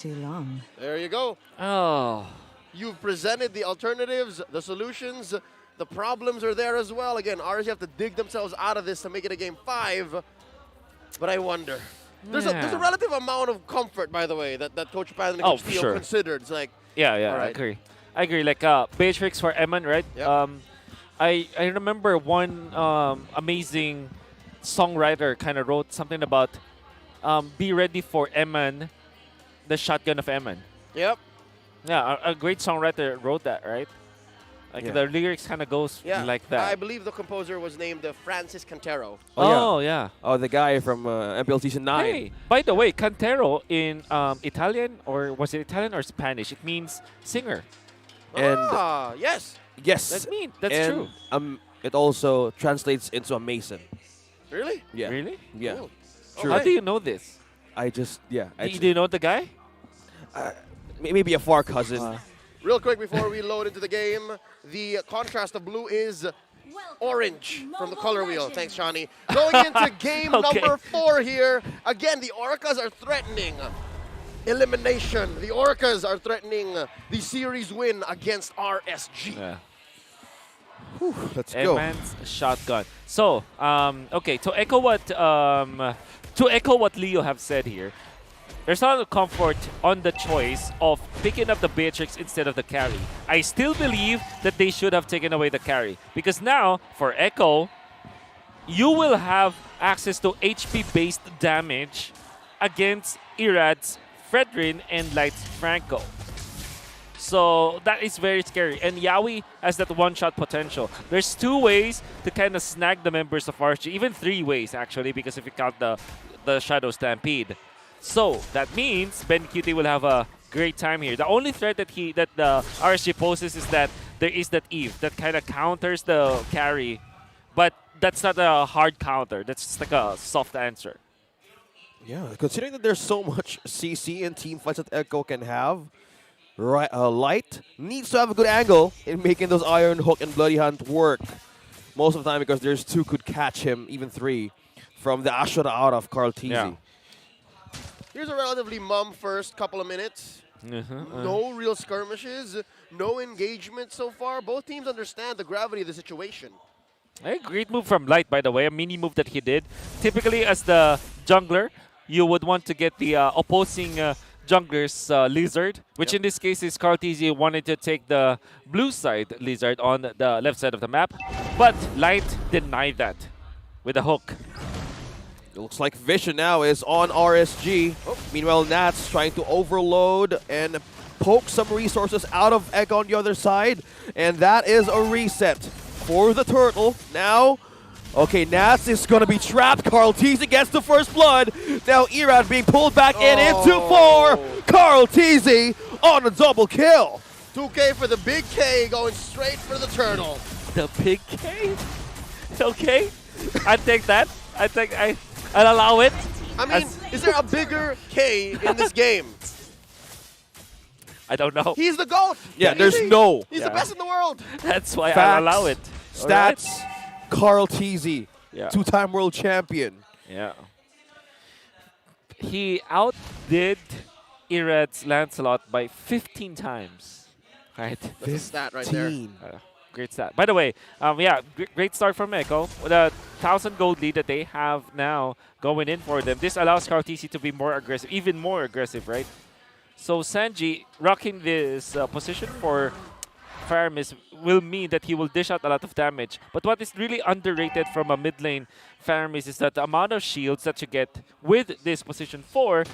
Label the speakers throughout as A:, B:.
A: Too long.
B: There you go.
C: Oh.
B: You've presented the alternatives, the solutions, the problems are there as well. Again, RSG have to dig themselves out of this to make it a game 5. But I wonder. There's a relative amount of comfort, by the way, that Coach Pan and Coach Theo considered. It's like,
C: yeah,
B: right.
C: I agree. Like Beatrix for Eman, right?
B: Yep.
C: I remember one amazing songwriter kind of wrote something about be ready for Eman, the shotgun of Eman.
B: Yep.
C: Yeah, a great songwriter wrote that, right? Like the lyrics kind of goes like that.
B: I believe the composer was named Francis Cantero.
C: Oh, yeah.
D: Oh, the guy from MPL Season 9.
C: Hey, by the way, Cantero in Italian, or was it Italian or Spanish? It means singer.
D: And
B: yes.
D: Yes.
C: That's true.
D: It also translates into a mason.
B: Really?
D: Yeah.
C: Really?
D: Yeah.
B: Cool.
D: True.
C: How do you know this?
D: I just,
C: Do you know the guy?
D: Maybe a far cousin.
B: Real quick before we load into the game, the contrast of blue is orange from the color wheel. Thanks, Shawnee. Going into game number 4 here. Again, the Orcas are threatening elimination. The Orcas are threatening the series win against RSG.
C: Yeah.
D: Whew, let's go.
C: Eman's shotgun. So, okay, to echo what Leo have said here, there's a lot of comfort on the choice of picking up the Beatrix instead of the carry. I still believe that they should have taken away the carry, because now, for Echo, you will have access to HP-based damage against Irad's Fredrin and Light's Franco. So that is very scary. And Yawi has that one-shot potential. There's 2 ways to kind of snag the members of RSG, even 3 ways actually, because if you count the Shadow Stampede. So that means Ben QT will have a great time here. The only threat that the RSG poses is that there is that Eve that kind of counters the carry, but that's not a hard counter. That's just like a soft answer.
D: Yeah, considering that there's so much CC and team fights that Echo can have, right? Light needs to have a good angle in making those Iron Hook and Bloody Hunt work. Most of the time, because there's 2 could catch him, even 3, from the Ashura out of Carl Teasy.
C: Yeah.
B: Here's a relatively mum first couple of minutes. No real skirmishes, no engagement so far. Both teams understand the gravity of the situation.
C: A great move from Light, by the way, a mini move that he did. Typically, as the jungler, you would want to get the opposing jungler's Lizard, which in this case is Carl TZ wanted to take the blue side Lizard on the left side of the map. But Light denied that with a hook.
D: It looks like Vision now is on RSG. Meanwhile, Nats trying to overload and poke some resources out of Egg on the other side. And that is a reset for the Turtle. Now, okay, Nats is going to be trapped. Carl Teasy gets the first blood. Now Irad being pulled back in into 4. Carl Teasy on a double kill.
B: 2K for the big K, going straight for the Turtle.
C: The big K? Okay, I'd take that. I'll allow it.
B: I mean, is there a bigger K in this game?
C: I don't know.
B: He's the GOAT.
D: Yeah, there's no.
B: He's the best in the world.
C: That's why
D: Facts,
C: I'll allow it.
D: Stats, Carl Teasy,
C: Yeah.
D: 2-time world champion.
C: Yeah. He outdid Irad's Lancelot by 15 times. Right?
B: That's a stat right there.
C: Great stat. By the way, great start from Echo. The 1,000 gold lead that they have now going in for them. This allows KarTC to be more aggressive, even more aggressive, right? So Sanji rocking this position for Faramis will mean that he will dish out a lot of damage. But what is really underrated from a mid lane Faramis is that the amount of shields that you get with this position 4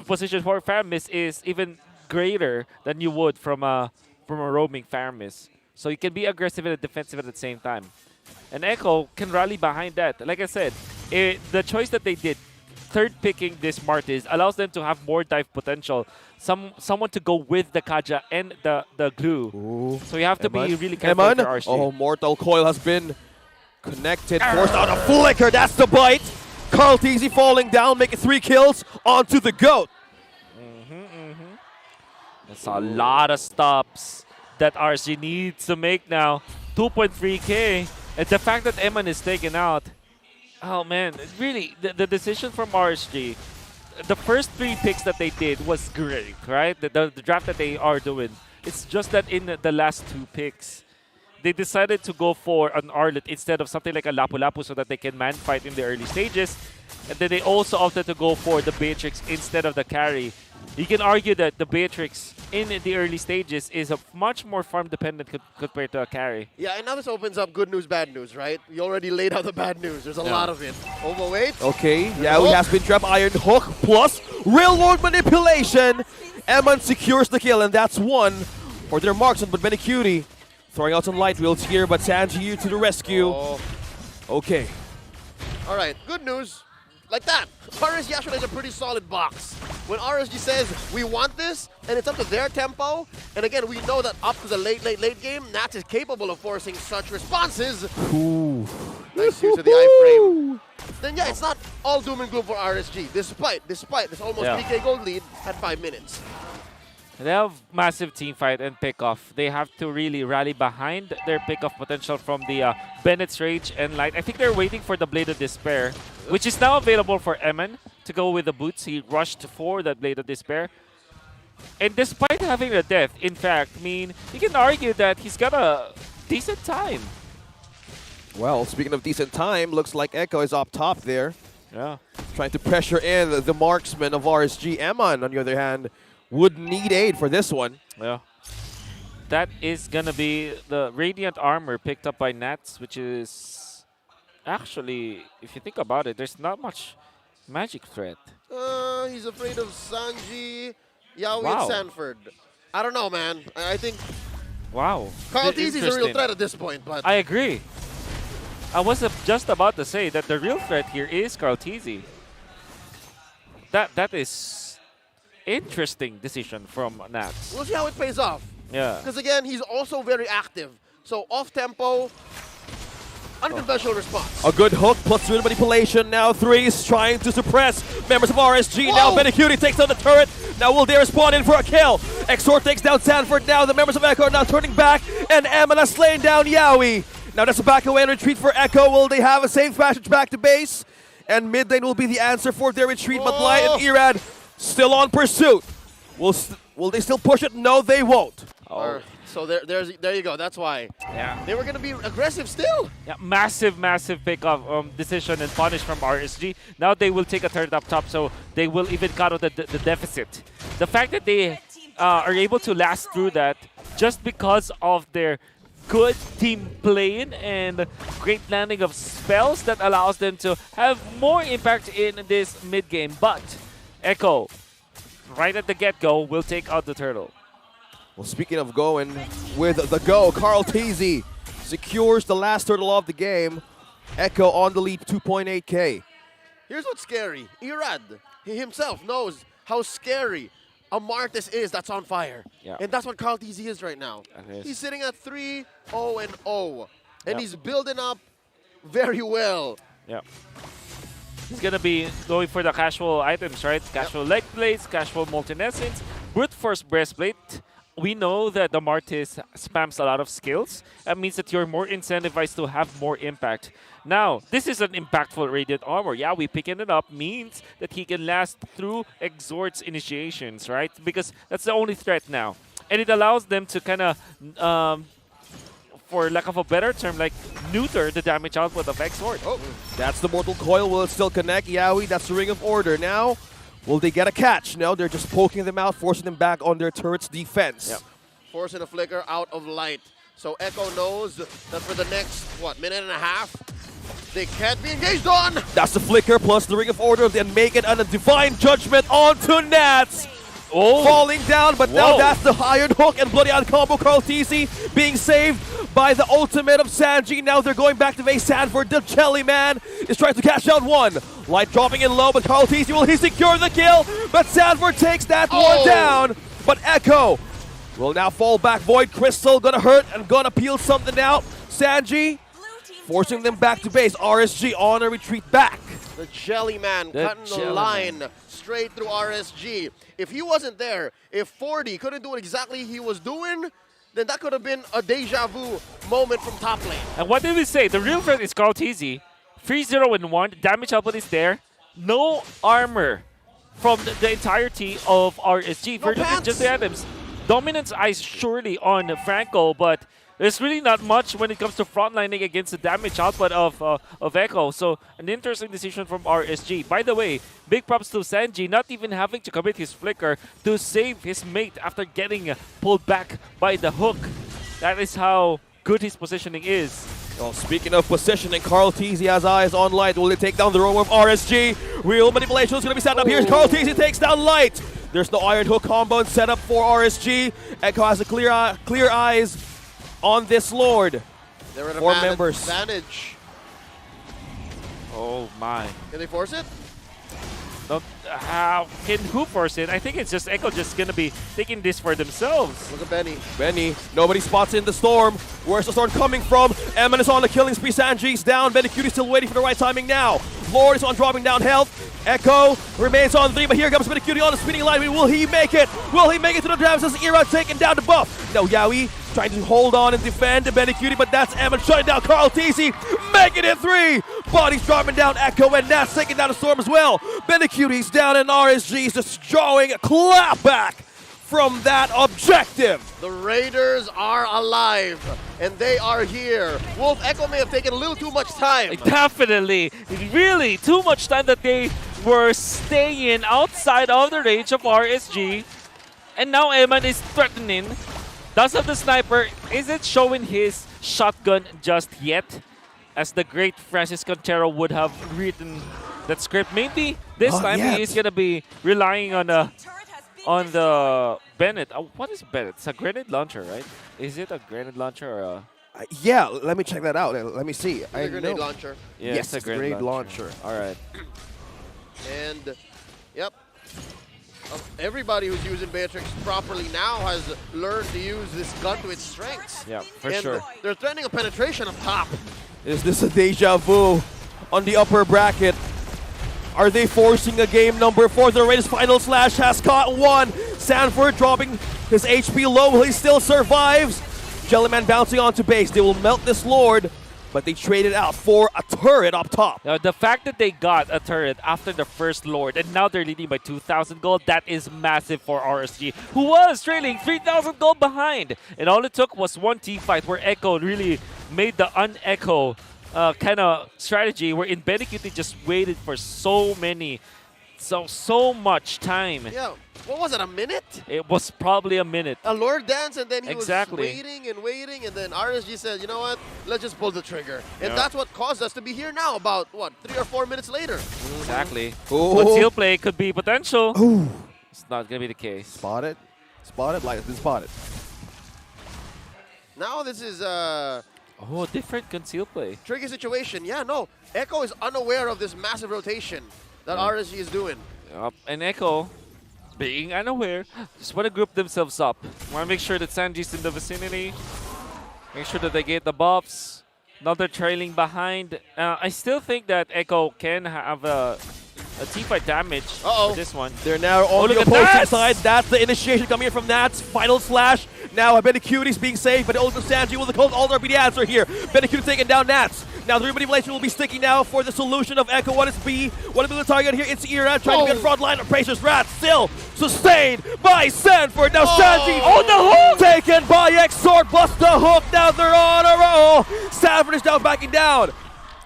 C: Faramis is even greater than you would from a roaming Faramis. So you can be aggressive and defensive at the same time. And Echo can rally behind that. Like I said, the choice that they did, third picking this Martis, allows them to have more dive potential. Someone to go with the Kaja and the glue.
D: Ooh.
C: So you have to be really careful for RSG.
D: Oh, Mortal Coil has been connected. Forced out a flicker. That's the bite. Carl Teasy falling down, making 3 kills onto the GOAT.
C: That's a lot of stops that RSG needs to make now. 2.3k. And the fact that Eman is taken out, oh man, really, the decision from RSG, the first 3 picks that they did was great, right? The draft that they are doing. It's just that in the last 2 picks, they decided to go for an Arlet instead of something like a Lapu-Lapu so that they can man fight in the early stages. And then they also opted to go for the Beatrix instead of the carry. You can argue that the Beatrix in the early stages is a much more farm dependent compared to a carry.
B: Yeah, and now this opens up good news, bad news, right? You already laid out the bad news. There's a lot of it. Overweight.
D: Okay, Yawi has been trapped. Iron Hook plus Railroad Manipulation. Eman secures the kill, and that's 1 for their marksman, but Benecutie throwing out some light wheels here, but Sanji to the rescue. Okay.
B: All right, good news. Like that. RSG actually has a pretty solid box. When RSG says, we want this, and it's up to their tempo, and again, we know that up to the late game, Nats is capable of forcing such responses.
D: Ooh.
B: Nice use of the iframe. Then yeah, it's not all doom and gloom for RSG, despite this almost 3K gold lead at 5 minutes.
C: They have massive team fight and pickoff. They have to really rally behind their pickoff potential from the Bennett's Rage and Light. I think they're waiting for the Blade of Despair, which is now available for Eman to go with the boots. He rushed for that Blade of Despair. And despite having a death, in fact, I mean, you can argue that he's got a decent time.
D: Well, speaking of decent time, looks like Echo is up top there.
C: Yeah.
D: Trying to pressure in the marksman of RSG. Eman, on the other hand, would need aid for this one.
C: Yeah. That is going to be the Radiant Armor picked up by Nats, which is actually, if you think about it, there's not much magic threat.
B: He's afraid of Sanji, Yawi, and Sanford. I don't know, man. I think
C: Wow.
B: Carl Teezy's a real threat at this point, but
C: I agree. I was just about to say that the real threat here is Carl Teezy. That is interesting decision from Nats.
B: we'll see how it pays off.
C: Yeah.
B: Because again, he's also very active. So off-tempo, unconventional response.
D: A good hook plus rune manipulation. Now Threes trying to suppress members of RSG.
B: Whoa.
D: Now Benecutie takes down the turret. Now will they respond in for a kill? Exor takes down Sanford. Now the members of Echo are now turning back. And Eman has slain down Yawi. Now that's a back away and retreat for Echo. Will they have a safe passage back to base? And mid lane will be the answer for their retreat. But Light and Irad still on pursuit. Will they still push it? No, they won't.
B: So there you go. That's why.
C: Yeah.
B: They were going to be aggressive still.
C: Yeah, massive pick-off decision and punish from RSG. Now they will take a turret up top, so they will even cut out the deficit. The fact that they are able to last through that just because of their good team playing and great landing of spells that allows them to have more impact in this mid-game. But Echo, right at the get-go, will take out the turtle.
D: Well, speaking of going with the go, Carl Teezy secures the last turtle of the game. Echo on the lead, 2.8K.
B: Here's what's scary. Irad, he himself knows how scary a Martis is that's on fire.
C: Yeah.
B: And that's what Carl Teezy is right now. He's sitting at 3-0-0. And he's building up very well.
C: Yeah. He's going to be going for the casual items, right? Casual leg blades, casual multi-essence, brute force breastplate. We know that the Martis spams a lot of skills. That means that you're more incentivized to have more impact. Now, this is an impactful Radiant Armor. Yeah, we picking it up means that he can last through Exhort's initiations, right? Because that's the only threat now. And it allows them to kind of, for lack of a better term, like neuter the damage output of Exhort.
D: Oh, that's the Mortal Coil. Will it still connect? Yawi, that's the Ring of Order. Now, will they get a catch? No, they're just poking them out, forcing them back on their turret's defense.
B: Yep. Forcing a flicker out of light. So Echo knows that for the next, minute and a half, they can't be engaged on.
D: That's the flicker plus the Ring of Order, then make it on a Divine Judgment onto Nats.
C: Oh.
D: Falling down, but now that's the Iron Hook and Bloody Out combo. Carl Teezy being saved by the ultimate of Sanji. Now they're going back to base. Sanford, the Jelly Man, is trying to catch out one. Light dropping in low, but Carl Teezy, will he secure the kill? But Sanford takes that one down. But Echo will now fall back. Void Crystal gonna hurt and gonna peel something out. Sanji forcing them back to base. RSG on a retreat back.
B: The Jelly Man cutting the line straight through RSG. If he wasn't there, if 40 couldn't do what exactly he was doing, then that could have been a deja vu moment from top lane.
C: And what did we say? The real threat is Carl Teezy. 3-0-1. The damage output is there. No armor from the entirety of RSG.
B: No
C: Versus
B: pants.
C: just the items. Dominance eyes surely on Franco, but there's really not much when it comes to frontlining against the damage output of Echo. So an interesting decision from RSG. By the way, big props to Sanji, not even having to commit his flicker to save his mate after getting pulled back by the hook. That is how good his positioning is.
D: Well, speaking of positioning, Carl Teasy has eyes on Light. Will they take down the roam of RSG? Real manipulation is going to be set up. Here's Carl Teasy takes down Light. There's no Iron Hook combo set up for RSG. Echo has a clear eyes on this Lord.
B: They're at a
D: 4
B: man
D: members.
B: advantage.
C: Oh my.
B: Can they force it?
C: No, how can who force it? I think it's just Echo just gonna be taking this for themselves.
B: Look at Benny.
D: Benny, nobody spots in the storm. Where's the storm coming from? Emin is on the killing spree. Sanji's down. Benny Cutie still waiting for the right timing now. Lord is on dropping down health. Echo remains on 3, but here comes Benny Cutie on the spinning line. Will he make it? Will he make it to the drafts as Era taking down the buff? No, Yaoi trying to hold on and defend Benny Cutie, but that's Emin shutting down Carl Teasy, making it 3. Bodies dropping down Echo, and that's taking down the storm as well. Benny Cutie's down, and RSG's just drawing a clap back from that objective.
B: The Raiders are alive, and they are here. Wolf, Echo may have taken a little too much time.
C: Definitely, really too much time that they were staying outside of the range of RSG, and now Eman is threatening. Does have the sniper, isn't showing his shotgun just yet, as the great Francis Contero would have written that script. Maybe this
D: Not
C: time
D: yet.
C: he is gonna be relying on the Bennett. What is Bennett? It's a grenade launcher, right? Is it a grenade launcher or a?
D: Yeah, let me check that out. Let me see.
B: It's a grenade launcher.
C: Yeah,
D: Yes,
C: it's a
D: it's a grenade launcher.
C: All right.
B: And, yep. Everybody who's using Beatrix properly now has learned to use this gun to its strengths.
C: Yeah, for
B: and
C: sure.
B: They're threatening a penetration up top.
D: Is this a deja vu on the upper bracket? Are they forcing a game number 4? The Raiders' final slash has caught 1. Sanford dropping his HP low. He still survives. Jellyman bouncing onto base. They will melt this Lord, but they traded out for a turret up top.
C: Now, the fact that they got a turret after the first Lord, and now they're leading by 2,000 gold, that is massive for RSG, who was trailing 3,000 gold behind. And all it took was one team fight where Echo really made the un-Echo kind of strategy, wherein Benny Cutie just waited for so much time.
B: Yeah, what was it, a minute?
C: It was probably a minute.
B: A Lord dance, and then he
C: Exactly.
B: was waiting, and then RSG said, you know what, let's just pull the trigger. And
C: Yeah.
B: that's what caused us to be here now, about, what, 3 or 4 minutes later.
C: Exactly.
D: Ooh.
C: Conceal play could be potential.
D: Ooh.
C: It's not going to be the case.
D: Spot it. Spot it. Like, spot it.
B: Now this is
C: Oh, different conceal play.
B: tricky situation. Yeah, no, Echo is unaware of this massive rotation that RSG is doing.
C: And Echo, being unaware, just want to group themselves up. Want to make sure that Sanji's in the vicinity. Make sure that they get the buffs. Now they're trailing behind. I still think that Echo can have a teamfight damage
B: Uh-oh.
C: for this one.
D: They're now on
C: look
D: the
C: at
D: opposing
C: that!
D: side. That's the initiation coming in from Nats. Final slash. Now Benny Cutie's being saved, but Ultimate Sanji will the cold altar be the answer here. Benny Cutie taking down Nats. Now the manipulation will be sticking now for the solution of Echo. What is B? What is the target here? It's Era trying to get front line of Pracer's Rat. Still sustained by Sanford. Now Sanji on the hook. Taken by X-Sword. Bust the hook. Now they're on a roll. Sanford is now backing down.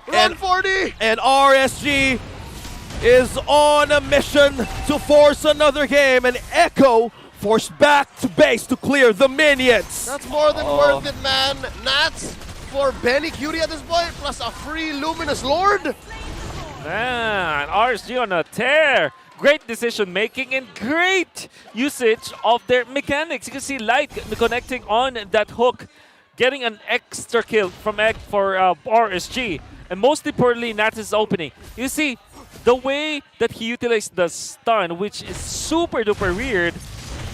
B: Run 40!
D: And RSG is on a mission to force another game, and Echo forced back to base to clear the minions.
B: That's more than worth it, man. Nats for Benny Cutie at this point, plus a free Luminous Lord.
C: Man, RSG on a tear. Great decision making and great usage of their mechanics. You can see Light connecting on that hook, getting an extra kill from for RSG. And most importantly, Nats is opening. You see, the way that he utilized the stun, which is super duper weird,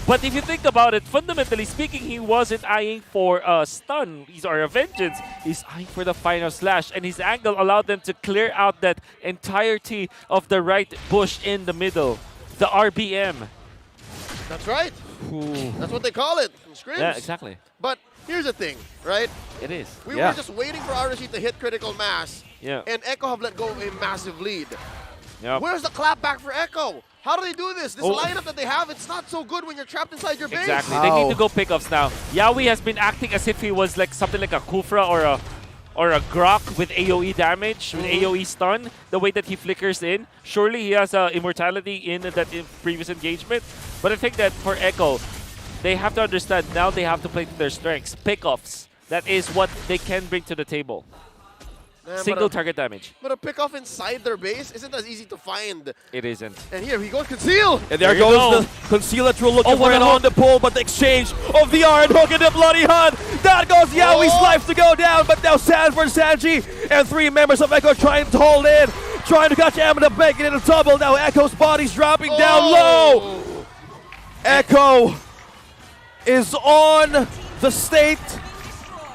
C: but if you think about it, fundamentally speaking, he wasn't eyeing for a stun or a vengeance. He's eyeing for the final slash, and his angle allowed them to clear out that entirety of the right bush in the middle. The RBM.
B: That's right. That's what they call it in scrims.
C: Yeah, exactly.
B: But here's the thing, right?
C: It is.
B: We were just waiting for RSG to hit critical mass,
C: Yeah.
B: and Echo have let go of a massive lead.
C: Yep.
B: Where's the clap back for Echo? How do they do this? This lineup that they have, it's not so good when you're trapped inside your base.
C: Exactly. They need to go pickoffs now. Yawi has been acting as if he was like something like a Kufra or a Grok with AoE damage, with AoE stun, the way that he flickers in. Surely he has immortality in that previous engagement. But I think that for Echo, they have to understand now they have to play to their strengths. Pickoffs. That is what they can bring to the table. Single target damage.
B: But a pick-off inside their base isn't as easy to find.
C: It isn't.
B: And here, he goes Conceal!
D: And there goes the Conceal it through looking for it on the pull, but the exchange of the Iron Hook and the Bloody Hunt. That goes Yawi's life to go down, but now Sanford, Sanji, and 3 members of Echo trying to hold in, trying to catch Amanda Bacon in a double. Now Echo's body's dropping down low. Echo is on the state.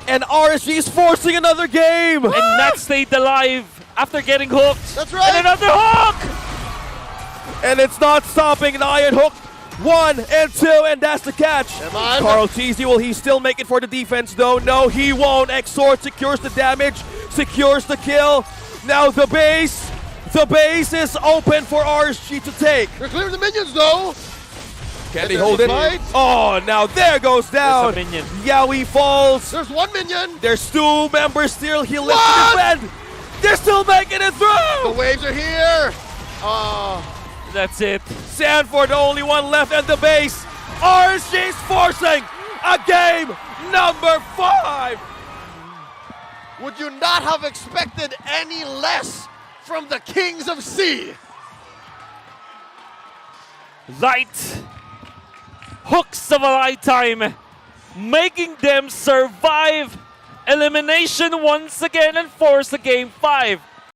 D: And RSG is forcing another game!
C: And Nat stayed alive after getting hooked.
B: That's right!
C: And another hook!
D: And it's not stopping. An Iron Hook 1 and 2, and that's the catch. Carl Teasy, will he still make it for the defense though? No, he won't. Exort secures the damage, secures the kill. Now the base is open for RSG to take.
B: They're clearing the minions though!
D: Can they hold it? Oh, now there goes down.
C: There's a minion.
D: Yawi falls.
B: There's 1 minion!
D: There's 2 members still. He left to defend. They're still making it through.
B: The waves are here!
C: That's it.
D: Sanford, the only one left at the base. RSG's forcing a game number 5.
B: Would you not have expected any less from the Kings of Sea?
C: Light hooks of a lifetime, making them survive elimination once again and force a game 5.